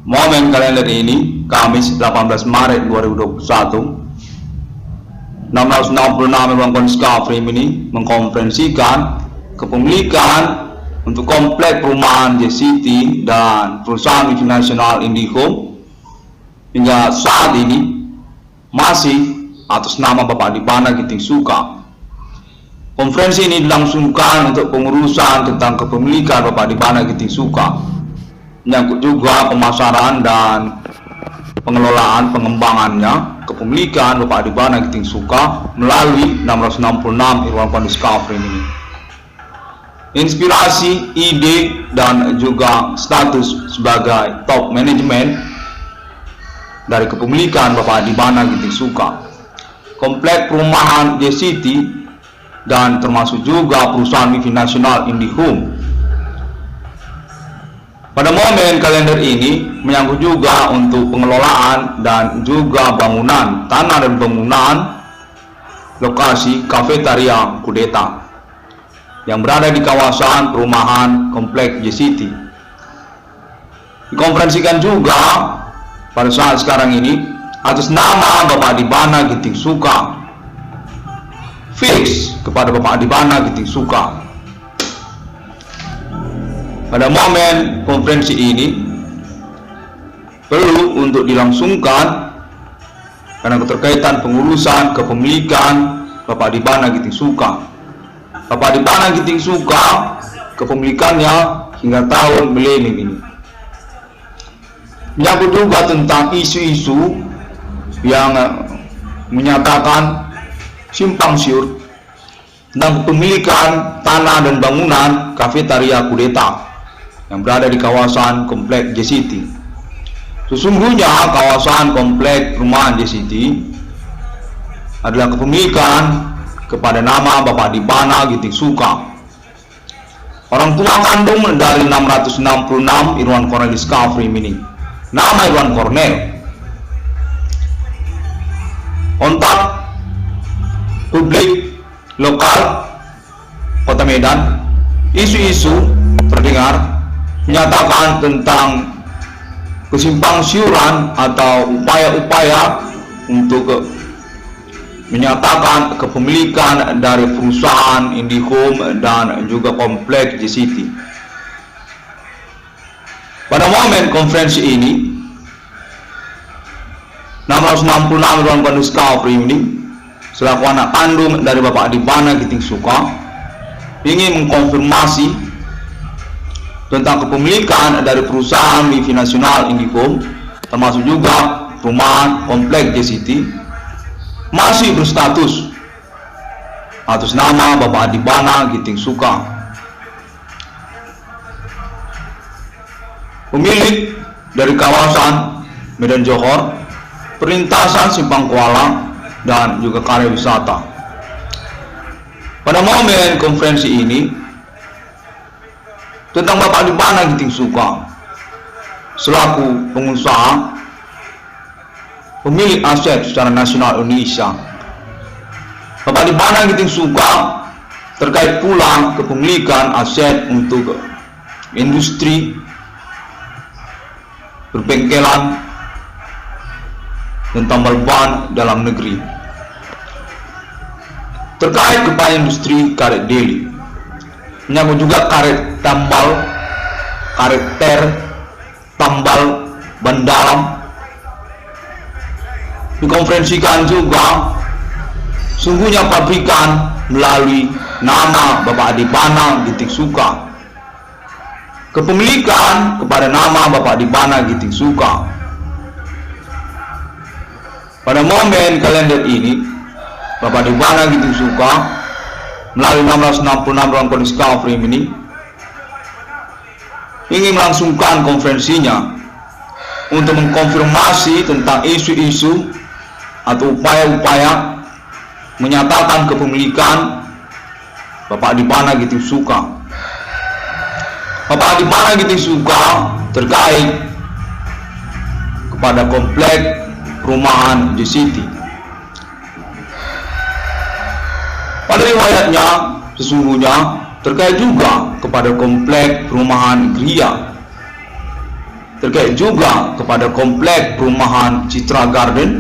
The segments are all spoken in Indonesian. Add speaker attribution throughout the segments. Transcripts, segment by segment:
Speaker 1: Momen kalender ini, Kamis 18 Maret 2021, 666 Ruang Konskaf ini mengkonferensikan kepemilikan untuk komplek perumahan JCT dan perusahaan multinasional IndiHome hingga saat ini masih atas nama Bapak Adipana Giting Suka. Konferensi ini dilangsungkan untuk pengurusan tentang kepemilikan Bapak Adipana Giting Suka, menyangkut juga pemasaran dan pengelolaan pengembangannya kepemilikan Bapak Adipana Giting Suka melalui 666 Irwan Konskaf ini. Inspirasi, ide, dan juga status sebagai top manajemen dari kepemilikan Bapak Adipana Giting Suka, komplek perumahan JCT, dan termasuk juga perusahaan multinasional IndiHome. Pada momen kalender ini menyangkut juga untuk pengelolaan dan juga bangunan tanah dan bangunan lokasi kafetaria Kudeta yang berada di kawasan perumahan komplek JCT. Dikonferensikan juga pada saat sekarang ini atas nama Bapak Adipana Giting Suka, fix kepada Bapak Adipana Giting Suka. Pada momen konferensi ini perlu untuk dilangsungkan karena keterkaitan pengurusan kepemilikan Bapak Adipana Giting Suka. Bapak Adipana Giting Suka kepemilikannya hingga tahun milenium ini. Menyangkut juga tentang isu-isu yang menyatakan simpang siur tentang kepemilikan tanah dan bangunan kafetaria Kudeta yang berada di kawasan komplek JCT. Sesungguhnya kawasan komplek perumahan JCT adalah kepemilikan kepada nama Bapak Adipana Giting Suka, orang tua kandung dari 666 Irwan Cornelis Kafri ini. Nama Irwan Cornel. Kontak publik lokal Kota Medan, isu-isu terdengar menyatakan tentang kesimpang siuran atau upaya-upaya untuk menyatakan kepemilikan dari perusahaan IndiHome dan juga komplek JCT. Pada momen konferensi ini 666 Ruang Konskaf ini selaku anak kandung dari Bapak Adipana Giting Suka ingin mengkonfirmasi tentang kepemilikan dari perusahaan multinasional IndiHome termasuk juga perumahan komplek JCT masih berstatus atas nama Bapak Adipana Giting Suka. Pemilik dari kawasan Medan Johor, perlintasan Simpang Kuala, dan juga karya wisata. Pada momen konferensi ini tentang Bapak Adipana Giting Suka selaku pengusaha pemilik aset secara nasional Indonesia. Bapak Adipana Giting Suka terkait pula kepemilikan aset untuk industri berbengkelan dan tambal ban dalam negeri, terkait kepada industri karet deli, menyangkut juga karet tambal, karet ter, tambal ban dalam. Dikonferensikan juga sungguhnya pabrikan melalui nama Bapak Adipana Giting Suka, kepemilikan kepada nama Bapak Adipana Giting Suka. Pada momen kalender ini Bapak Adipana Giting Suka melalui 666 Ruang Konskaf ini ingin melangsungkan konferensinya untuk mengkonfirmasi tentang isu-isu atau upaya-upaya menyatakan kepemilikan Bapak Adipana Giting Suka. Bapak Adipana Giting Suka terkait kepada komplek perumahan JCT. Pada riwayatnya sesungguhnya terkait juga kepada komplek perumahan Gria terkait juga kepada komplek perumahan Citra Garden,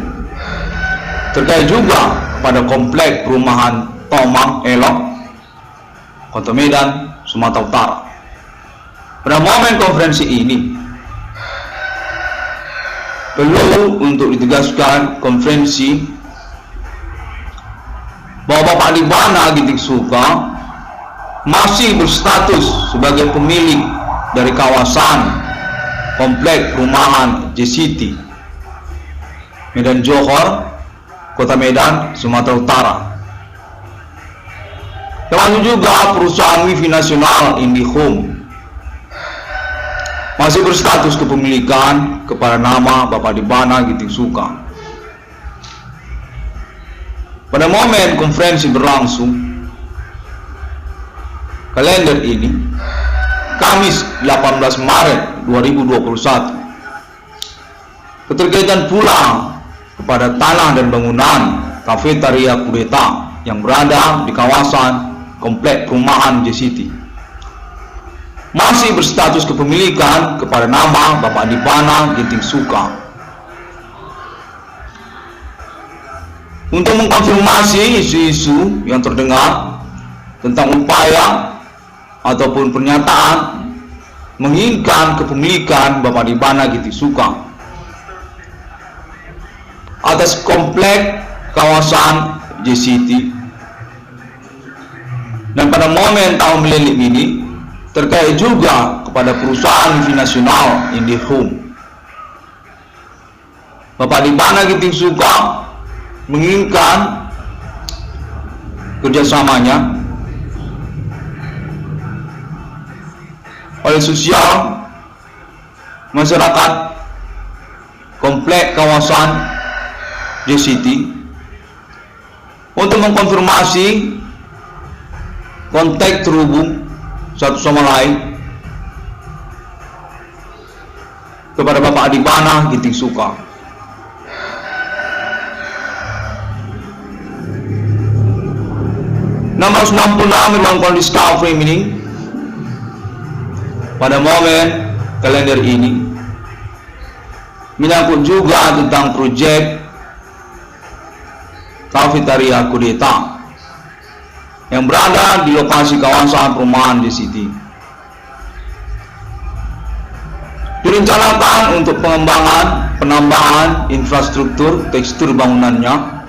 Speaker 1: terkait juga kepada komplek perumahan Tomang Elok, Kota Medan, Sumatera Utara. Pada momen konferensi ini perlu untuk ditegaskan konferensi bahwa Bapak Adibana Ginting Suka masih berstatus sebagai pemilik dari kawasan komplek perumahan JCT Medan Johor, Kota Medan, Sumatera Utara. Termasuk juga perusahaan Wifi Nasional IndiHome masih berstatus kepemilikan kepada nama Bapak Adibana Ginting Suka. Pada momen konferensi berlangsung, kalender ini, Kamis 18 Maret 2021, keterkaitan pula kepada tanah dan bangunan Kafetaria Kudeta yang berada di kawasan komplek perumahan JCT masih berstatus kepemilikan kepada nama Bapak Adibana Ginting Suka. Untuk mengkonfirmasi isu-isu yang terdengar tentang upaya ataupun pernyataan menginginkan kepemilikan Bapak Adibana Ginting Suka atas komplek kawasan JCT, dan pada momen tahun milennium ini terkait juga kepada perusahaan Wifi Nasional IndiHome, Bapak Adibana Ginting Suka menginginkan kerjasamanya oleh sosial masyarakat komplek kawasan JCT untuk mengkonfirmasi kontak terhubung satu sama lain kepada Bapak Adibana Ginting Suka. Nomor 96 Irwan Discovery Mining pada momen kalender ini menyangkut juga tentang proyek Kafetaria Kudeta yang berada di lokasi kawasan perumahan JCT. Direncanakan untuk penambahan infrastruktur tekstur bangunannya,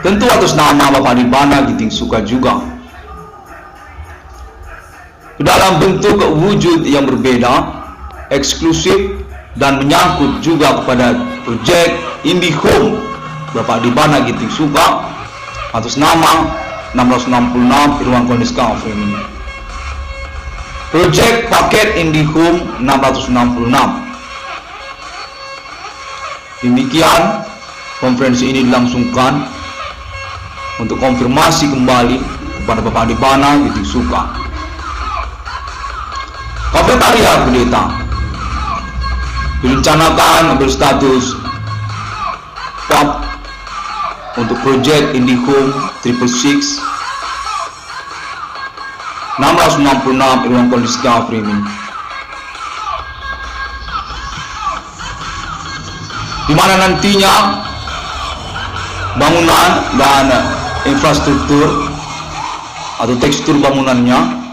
Speaker 1: tentu atas nama Bapak Adibana Ginting Suka juga, dalam bentuk wujud yang berbeda, eksklusif, dan menyangkut juga kepada proyek IndiHome Bapak Adibana Ginting Suka atas nama 666 Irwan Discovery Mining. Proyek paket IndiHome 666. Demikian konferensi ini dilangsungkan untuk konfirmasi kembali kepada Bapak Adibana Ginting Suka. Kafetaria Kudeta direncanakan berstatus POP untuk proyek IndiHome 666 Irwan Discovery Mining, di mana nantinya bangunan dan infrastruktur atau tekstur bangunannya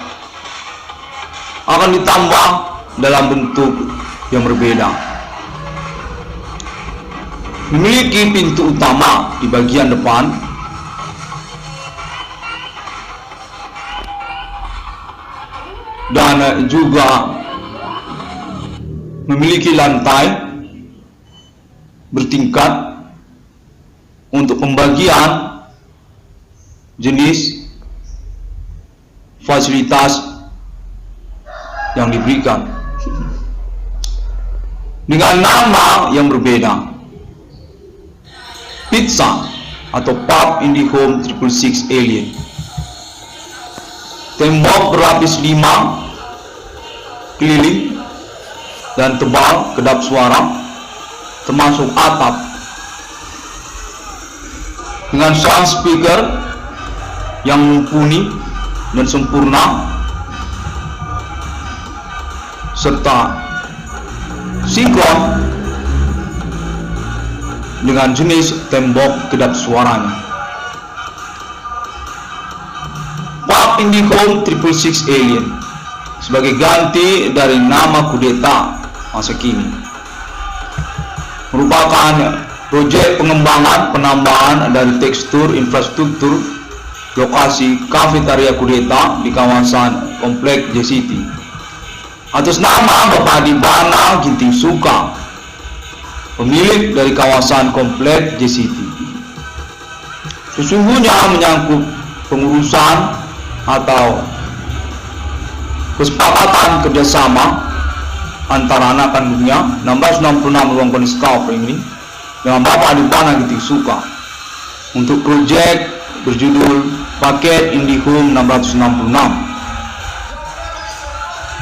Speaker 1: akan ditambah dalam bentuk yang berbeda. Memiliki pintu utama di bagian depan dan juga memiliki lantai bertingkat untuk pembagian jenis fasilitas yang diberikan dengan nama yang berbeda: Pizza atau Pub IndiHome 666 Alien. Tembok berlapis 5 keliling dan tebal kedap suara, termasuk atap, dengan sound speaker yang mumpuni dan sempurna, serta sinkron dengan jenis tembok kedap suaranya. PUBG IndiHome 666 Alien sebagai ganti dari nama kudeta masa kini merupakan proyek pengembangan penambahan dari tekstur infrastruktur lokasi kafetaria kudeta di kawasan komplek JCT atas nama Bapak Adibana Ginting Suka, pemilik dari kawasan komplek JCT. Sesungguhnya menyangkut pengurusan atau kesepakatan kerjasama antara anak kandungnya 1666 ruang kondisi cover ini dengan Bapak Adibana Ginting Suka untuk proyek berjudul Paket IndiHome 666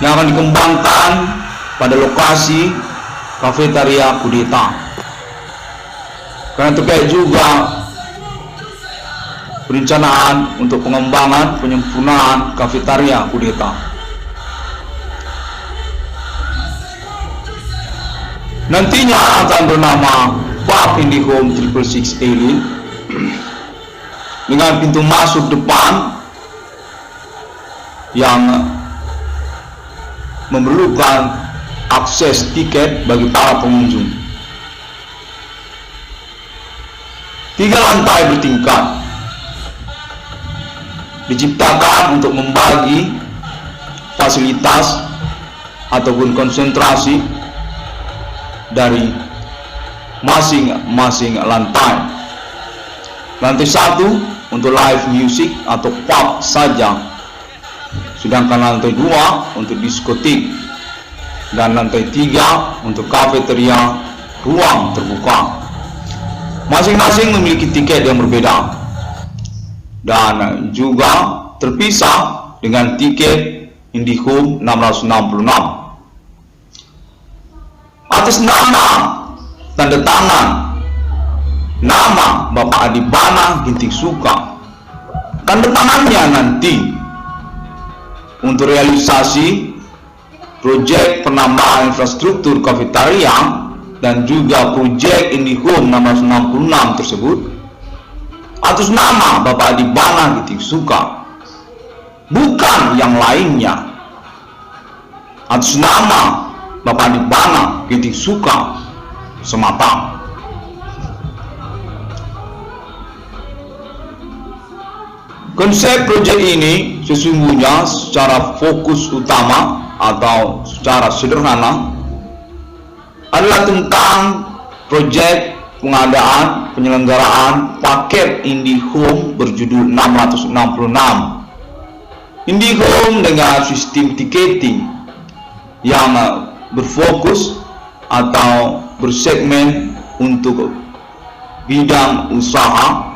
Speaker 1: yang akan dikembangkan pada lokasi kafetaria kudeta. Karena terkait juga perencanaan untuk pengembangan penyempurnaan kafetaria kudeta. Nantinya akan bernama PUBG IndiHome 666 Alien dengan pintu masuk depan yang memerlukan akses tiket bagi para pengunjung. 3 lantai bertingkat diciptakan untuk membagi fasilitas ataupun konsentrasi dari masing-masing lantai. Lantai 1 untuk live music atau pub saja, sedangkan lantai 2 untuk diskotik, dan lantai 3 untuk kafeteria ruang terbuka. Masing-masing memiliki tiket yang berbeda dan juga terpisah dengan tiket IndiHome 666 atas nama tanda tangan nama Bapak Adibana Ginting Suka. Tanda tangannya nanti untuk realisasi proyek penambahan infrastruktur kafetaria dan juga proyek IndiHome 666 tersebut atas nama Bapak Adibana Ginting Suka, bukan yang lainnya. Atas nama Bapak Adibana Ginting Suka semata. Konsep proyek ini sesungguhnya secara fokus utama atau secara sederhana adalah tentang proyek pengadaan penyelenggaraan paket IndiHome berjudul 666. IndiHome dengan sistem tiketing yang berfokus atau bersegmen untuk bidang usaha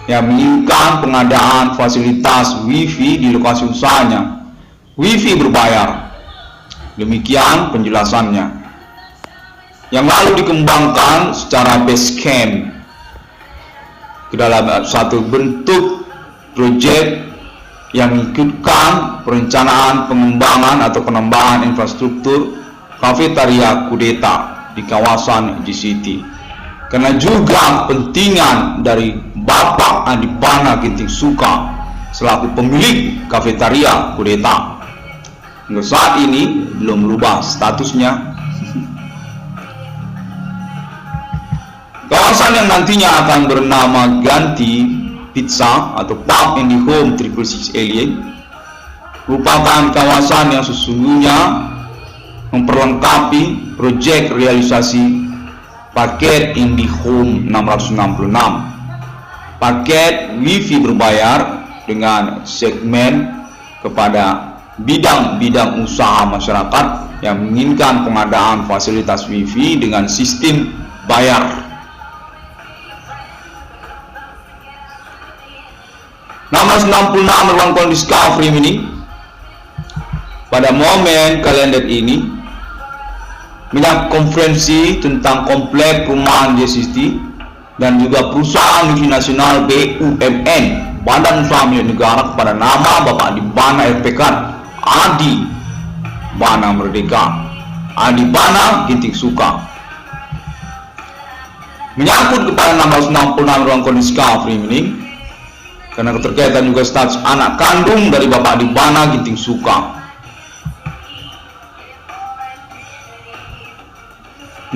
Speaker 1: yang menginginkan pengadaan fasilitas Wi-Fi di lokasi usahanya. Wi-Fi berbayar. Demikian penjelasannya. Yang lalu dikembangkan secara base camp ke dalam satu bentuk proyek yang mengikutkan perencanaan pengembangan atau penambahan infrastruktur kafetaria kudeta di kawasan JCT. Karena juga pentingan dari Bapak Adibana Ginting Suka selaku pemilik kafetaria kudeta. Hingga saat ini belum berubah statusnya. Kawasan yang nantinya akan bernama ganti Pizza atau PUBG IndiHome 666 Alien merupakan kawasan yang sesungguhnya memperlengkapi proyek realisasi paket IndiHome 666, paket Wi-Fi berbayar dengan segmen kepada bidang-bidang usaha masyarakat yang menginginkan pengadaan fasilitas Wi-Fi dengan sistem bayar. Nama 96 ruang kondisi Discovery ini pada momen kalender ini menyangkut konferensi tentang komplek perumahan JCT dan juga perusahaan multinasional BUMN Badan Usaha Milik Negara kepada nama Bapak Adibana RPK Adi Bana Merdeka Adibana Ginting Suka. Menyangkut kepada 666 ruang kondisi Discovery ini, karena keterkaitan juga status anak kandung dari Bapak Adibana Ginting Suka.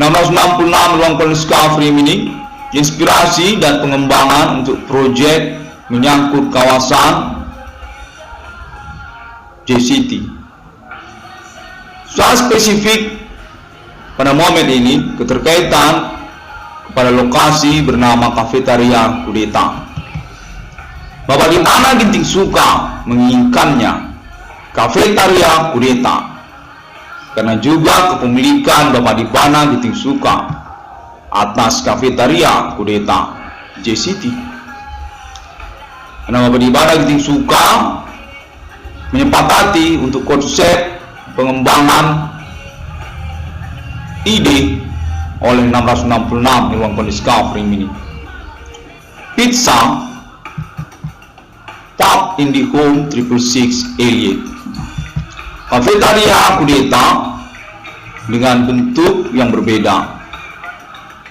Speaker 1: 666 ruang kondisi Discovery ini inspirasi dan pengembangan untuk proyek menyangkut kawasan JCT. Soal spesifik pada momen ini keterkaitan kepada lokasi bernama Kafetaria Kudeta. Bapak Adibana Ginting Suka menginginkannya Kafetaria Kudeta karena juga kepemilikan Bapak Adibana Ginting Suka atas Kafetaria Kudeta JCT. Karena Bapak Adibana Ginting Suka menyepakati untuk konsep pengembangan ide oleh 666 ruang kondisi Discovery ini. Pizza Pub IndiHome 666 Elliot. Kafetaria Kudeta dengan bentuk yang berbeda,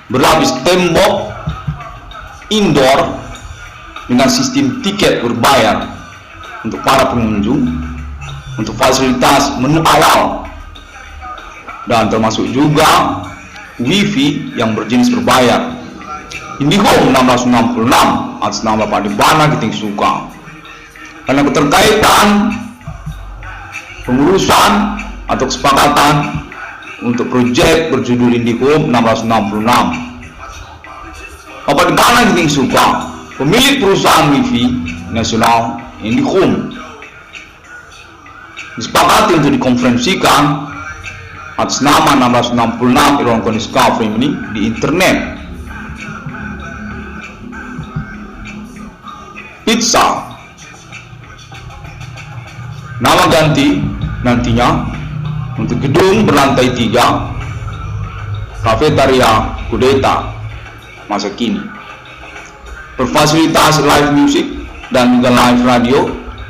Speaker 1: berlapis tembok indoor dengan sistem tiket berbayar untuk para pengunjung, untuk fasilitas menu awal, dan termasuk juga wifi yang berjenis berbayar. IndiHome 666 atas nama Bapak Adibana Ginting Suka. Karena keterkaitan pengurusan atau kesepakatan untuk proyek berjudul IndiHome 666, Bapak Adibana Ginting Suka, pemilik perusahaan wifi nasional IndiHome, disepakati untuk dikonferensikan atas nama 666 ruang kondisi Discovery ini di internet. Pizza nama ganti nantinya untuk gedung berlantai 3 Kafetaria Kudeta masa kini, berfasilitas live music dan juga live radio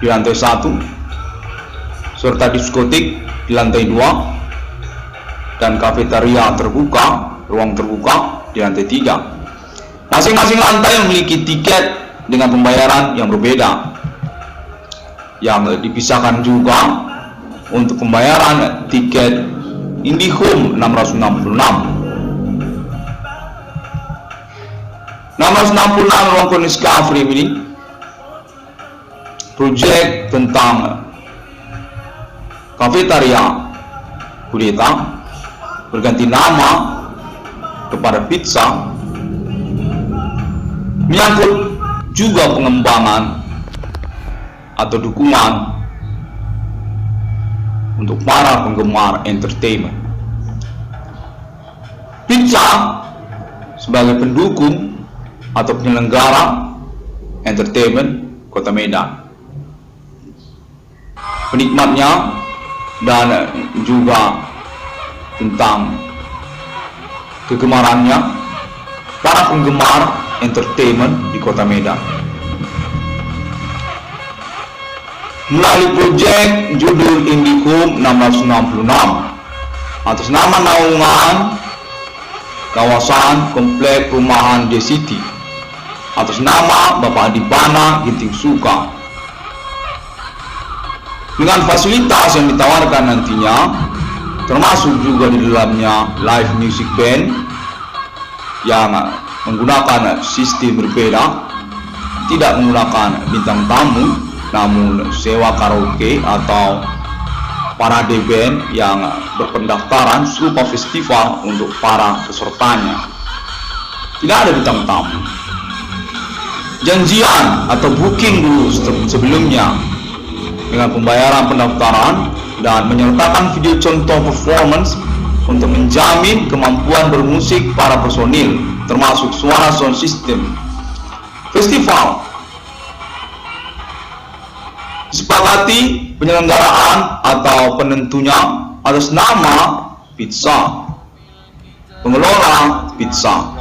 Speaker 1: di lantai 1, serta diskotik di lantai 2, dan kafetaria terbuka, ruang terbuka di lantai 3. Masing-masing lantai memiliki tiket dengan pembayaran yang berbeda, yang dipisahkan juga untuk pembayaran tiket IndiHome 666. 666 ruang kondisi Discovery ini proyek tentang Kafetaria Kudeta berganti nama kepada Pizza, menyangkut juga pengembangan atau dukungan untuk para penggemar entertainment. Pizza sebagai pendukung atau penyelenggara entertainment Kota Medan, penikmatnya dan juga tentang kegemarannya para penggemar entertainment di Kota Medan. Melalui proyek judul IndiHome 666 atas nama naungan kawasan komplek perumahan JCT atas nama Bapak Adibana Ginting Suka, dengan fasilitas yang ditawarkan nantinya, termasuk juga di dalamnya live music band yang menggunakan sistem berbeda, tidak menggunakan bintang tamu, namun sewa karaoke atau parade band yang berpendaftaran serupa festival untuk para pesertanya. Tidak ada bintang tamu. Janjian atau booking dulu sebelumnya dengan pembayaran pendaftaran dan menyertakan video contoh performance untuk menjamin kemampuan bermusik para personil, termasuk suara sound system. Festival disepakati penyelenggaraan atau penentunya atas nama Pizza, pengelola Pizza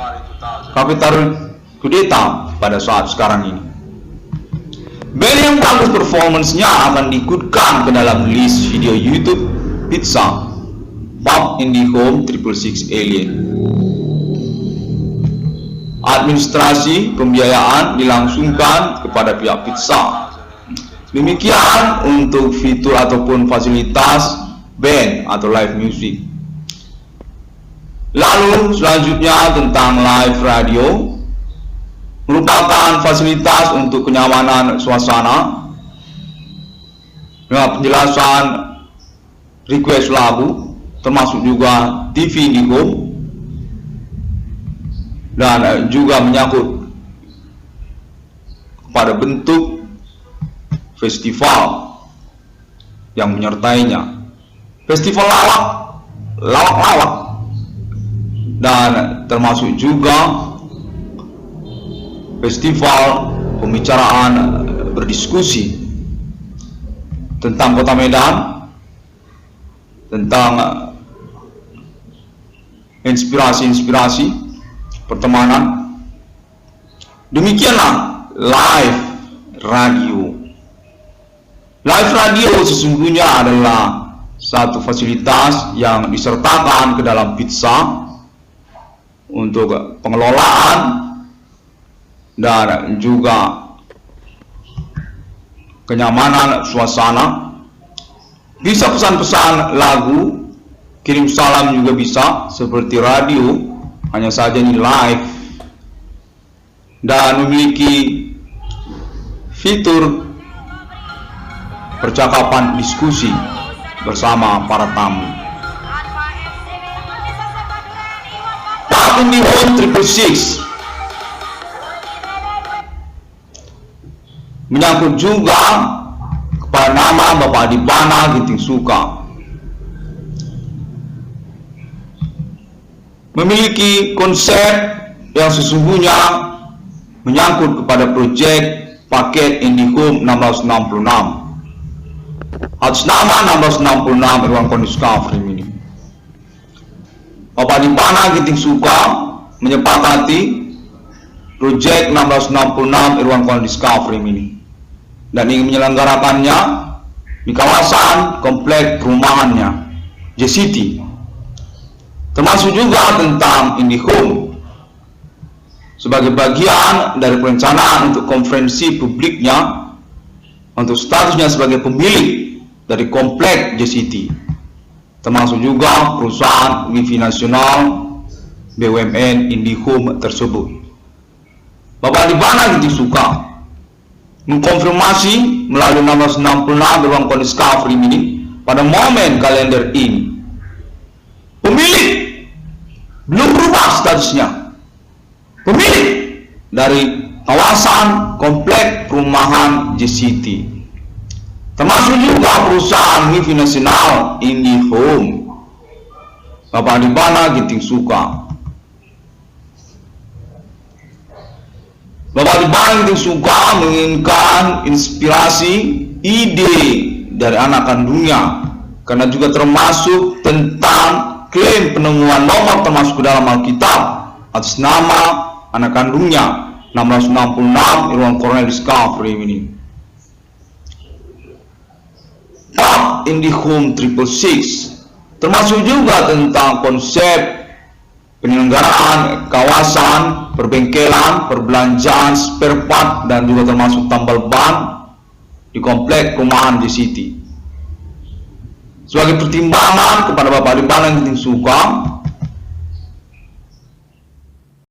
Speaker 1: Kafetaria Kudeta pada saat sekarang ini. Band yang bagus performance-nya akan diikutkan ke dalam list video YouTube Pizza Pub IndiHome 666 Alien. Administrasi pembiayaan dilangsungkan kepada pihak pizza. Demikian untuk fitur ataupun fasilitas band atau live music. Lalu selanjutnya tentang live radio, merupakan fasilitas untuk kenyamanan suasana dengan penjelasan request lagu, termasuk juga TV IndiHome, dan juga menyangkut pada bentuk festival yang menyertainya. Festival lawak, dan termasuk juga festival pembicaraan berdiskusi tentang Kota Medan, tentang inspirasi-inspirasi pertemanan. Demikianlah live radio. Live radio sesungguhnya adalah satu fasilitas yang disertakan ke dalam pizza untuk pengelolaan dan juga kenyamanan suasana. Bisa pesan-pesan lagu, kirim salam juga bisa seperti radio, hanya saja ini live, dan memiliki fitur percakapan diskusi bersama para tamu. Pub IndiHome 666 menyangkut juga kepada nama Bapak Adibana Ginting Suka, memiliki konsep yang sesungguhnya menyangkut kepada proyek paket IndiHome 1666 atas nama 1666 Irwan Discovery ini. Bapak Adibana Ginting Suka menyepakati proyek 1666 Irwan Discovery ini dan ingin menyelenggarakannya di kawasan komplek perumahannya JCity, termasuk juga tentang IndiHome sebagai bagian dari perencanaan untuk konferensi publiknya untuk statusnya sebagai pemilik dari komplek JCity, termasuk juga perusahaan wifi nasional BUMN IndiHome tersebut. Bapak Adibana Ginting Suka mengkonfirmasi melalui 1666 Irwan Discovery ini pada momen kalender ini. Pemilik belum berubah statusnya. Pemilik dari kawasan komplek perumahan JCity, termasuk juga perusahaan wifi nasional IndiHome. Bapak Adibana Ginting Suka. Bapak Adibana Ginting Suka menginginkan inspirasi ide dari anak kandungnya, karena juga termasuk tentang klaim penemuan nomor termasuk ke dalam Alkitab atas nama anak kandungnya 1666 Irwan Discovery ini. Pub IndiHome 666 termasuk juga tentang konsep penyelenggaraan kawasan perbengkelan, perbelanjaan, spare part, dan juga termasuk tambal ban di komplek perumahan JCity. Sebagai pertimbangan kepada Bapak Adibana Ginting Suka,